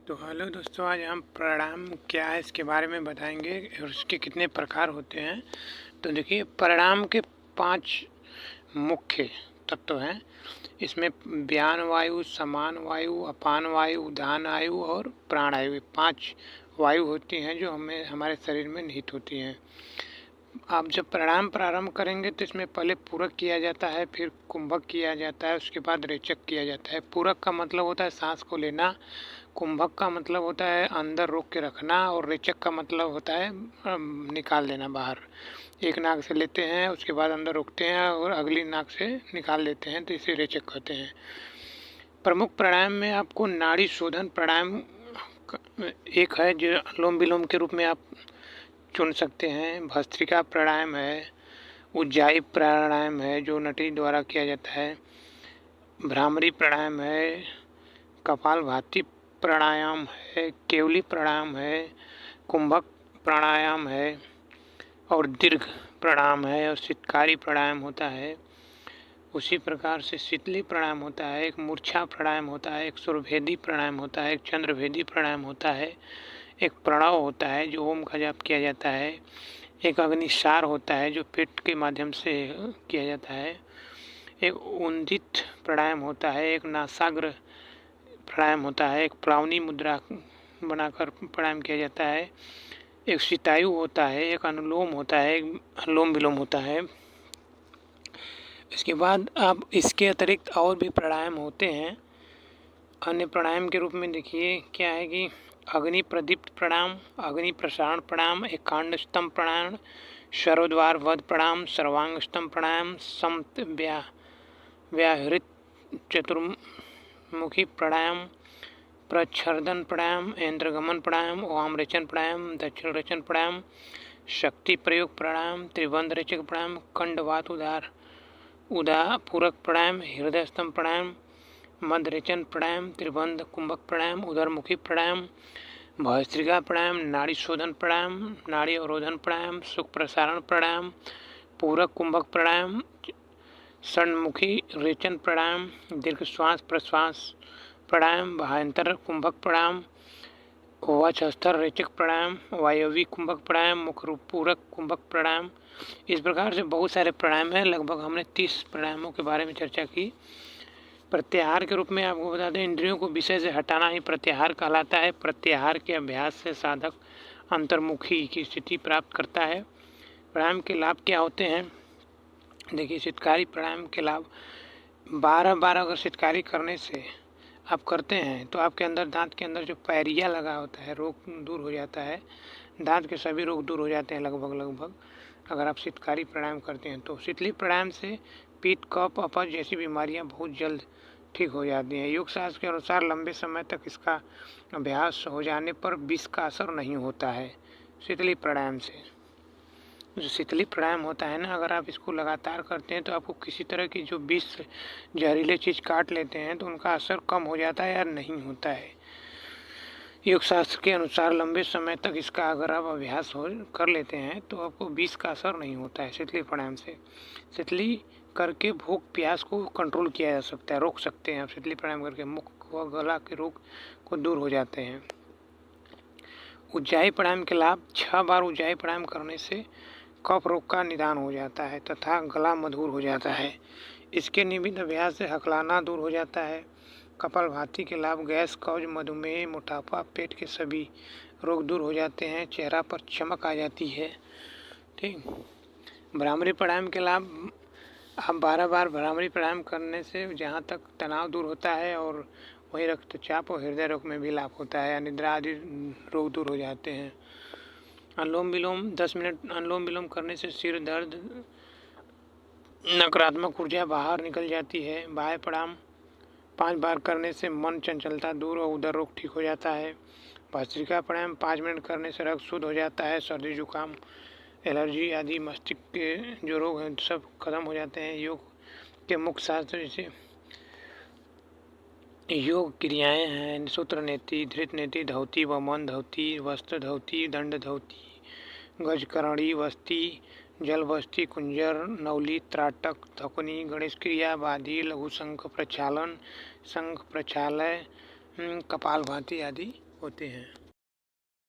तो हेलो दोस्तों, आज हम प्राणायाम क्या है इसके बारे में बताएंगे और उसके कितने प्रकार होते हैं। तो देखिए, प्राणायाम के 5 मुख्य तत्व हैं। इसमें व्यान वायु, समान वायु, अपान वायु, उदान वायु और प्राण वायु, ये 5 वायु होती हैं जो हमें हमारे शरीर में निहित होती हैं। आप जब प्राणायाम प्रारंभ करेंगे तो इसमें पहले पूरक किया जाता है, फिर कुंभक किया जाता है, उसके बाद रेचक किया जाता है। पूरक का मतलब होता है सांस को लेना, कुंभक का मतलब होता है अंदर रोक के रखना, और रेचक का मतलब होता है निकाल देना बाहर। एक नाक से लेते हैं, उसके बाद अंदर रोकते हैं और अगली नाक से निकाल देते हैं, तो इसे रेचक कहते हैं। प्रमुख प्राणायाम में आपको नाड़ी शोधन प्राणायाम एक है जो अनुलोम विलोम के रूप में आप चुन सकते हैं। भस्त्रिका प्राणायाम है, उज्जाई प्राणायाम है जो नटी द्वारा किया जाता है, भ्रामरी प्राणायाम है, कपालभाति प्राणायाम है, केवली प्राणायाम है, कुंभक प्राणायाम है और दीर्घ प्राणायाम है, और शीतकारी प्राणायाम होता है। उसी प्रकार से शीतली प्राणायाम होता है, एक मूर्छा प्राणायाम होता है, एक सुरभेदी प्राणायाम होता है, एक चंद्रभेदी प्राणायाम होता है, एक प्रणव होता है जो ओम का जाप किया जाता है, एक अग्निसार होता है जो पेट के माध्यम से किया जाता है, एक उन्दित प्राणायाम होता है, एक नासाग्र प्राणायाम होता है, एक प्लावनी मुद्रा बनाकर प्राणायाम किया जाता है, एक शीतायु होता है, एक अनुलोम होता है, एक अनुलोम विलोम होता है। इसके बाद आप इसके अतिरिक्त और भी प्राणायाम होते हैं। अन्य प्राणायाम के रूप में देखिए क्या है कि अग्नि प्रदीप्त प्राणायाम, अग्नि प्रसारण प्राणायाम, एकांड स्तंभ प्राणायाम, सर्वद्वार वध प्राणायाम, सर्वांग स्तंभ प्राणायाम, समत व्याहृत चतुर्मुखी प्राणायाम, प्रच्छर्दन प्राणायाम, इंद्रगमन प्राणायाम, वाम रेचन प्राणायाम, दक्षिण रेचन प्राणायाम, शक्ति प्रयोग प्राणायाम, त्रिबंध रेचक प्राणायाम, खंडवात उदा पूरक प्राणायाम, हृदय स्तंभ प्राणायाम, मध्य रेचन प्राणायाम, त्रिबंध कुंभक प्राणायाम, उदरमुखी प्राणायाम, भस्त्रिका प्राणायाम, नाड़ी शोधन प्राणायाम, नाड़ी अवरोधन प्राणायाम, सुख प्रसारण प्राणायाम, पूरक कुंभक प्राणायाम, षण्मुखी रेचन प्राणायाम, दीर्घ श्वास प्रश्वास प्राणायाम, भायांतर कुंभक प्राणायाम, वक्षस्तर रेचक प्राणायाम, वायवी कुंभक प्राणायाम, मुख रूप पूरक कुंभक प्राणायाम। इस प्रकार से बहुत सारे प्राणायाम हैं। लगभग हमने 30 प्राणायामों के बारे में चर्चा की। प्रत्याहार के रूप में आपको बता दें, इंद्रियों को विषय से हटाना ही प्रत्याहार कहलाता है। प्रत्याहार के अभ्यास से साधक अंतर्मुखी की स्थिति प्राप्त करता है। प्राणायाम के लाभ क्या होते हैं? देखिए, शीतकारी प्राणायाम के लाभ 12 अगर शीतकारी करने से आप करते हैं तो आपके अंदर दांत के अंदर जो पैरिया लगा होता है रोग दूर हो जाता है। दांत के सभी रोग दूर हो जाते हैं लगभग अगर आप शीतकारी प्राणायाम करते हैं तो। शीतली प्राणायाम से पित्त, कफ, अपच जैसी बीमारियां बहुत जल्द ठीक हो जाती हैं। योग शास्त्र के अनुसार लंबे समय तक इसका अभ्यास हो जाने पर विष का असर नहीं होता है शीतली प्राणायाम से। जो शीतली प्राणायाम होता है ना, अगर आप इसको लगातार करते हैं तो आपको किसी तरह की जो विष जहरीले चीज़ काट लेते हैं तो उनका असर कम हो जाता है या नहीं होता है। योग शास्त्र के अनुसार लंबे समय तक इसका अगर आप अभ्यास कर लेते हैं तो आपको विष का असर नहीं होता है शीतली प्राणायाम से। शीतली करके भूख प्यास को कंट्रोल किया जा सकता है, रोक सकते हैं आप शीतली प्राणायाम करके। मुख व गला के रोग को दूर हो जाते हैं। उज्जाई प्राणायाम के लाभ: 6 बार उज्जाई प्राणायाम करने से कफ रोग का निदान हो जाता है तथा गला मधुर हो जाता है। इसके नियमित अभ्यास से हकलाना दूर हो जाता है। कपालभाति के लाभ: गैस, कब्ज, मधुमेह, मोटापा, पेट के सभी रोग दूर हो जाते हैं। चेहरा पर चमक आ जाती है। ठीक। भ्रामरी प्राणायाम के लाभ: आप 12 बार भ्रामरी प्राणायाम करने से जहाँ तक तनाव दूर होता है और वहीं रक्तचाप और हृदय रोग में भी लाभ होता है। निद्रा आदि रोग दूर हो जाते हैं। अनुलोम विलोम: 10 मिनट अनुलोम विलोम करने से सिर दर्द, नकारात्मक ऊर्जा बाहर निकल जाती है। बाह्य प्राणायाम 5 बार करने से मन चंचलता दूर और उदर रोग ठीक हो जाता है। भस्त्रिका प्राणायाम 5 मिनट करने से रक्त शुद्ध हो जाता है। सर्दी जुकाम, एलर्जी आदि मस्तिष्क के जो रोग हैं सब खत्म हो जाते हैं। योग के मुख्य शास्त्र जैसे योग क्रियाएं हैं: सूत्र नेति, धृत नेति, धौती, वमन धौती, वस्त्र धौती, दंड धौती, गजकरणी वस्ती, जल वस्ती, कुंजर, नवली, त्राटक, थकुनी, गणेश क्रिया, बाधी, लघु शंख प्रक्षालन, शंख प्रक्षालय, कपालभाति आदि होते हैं।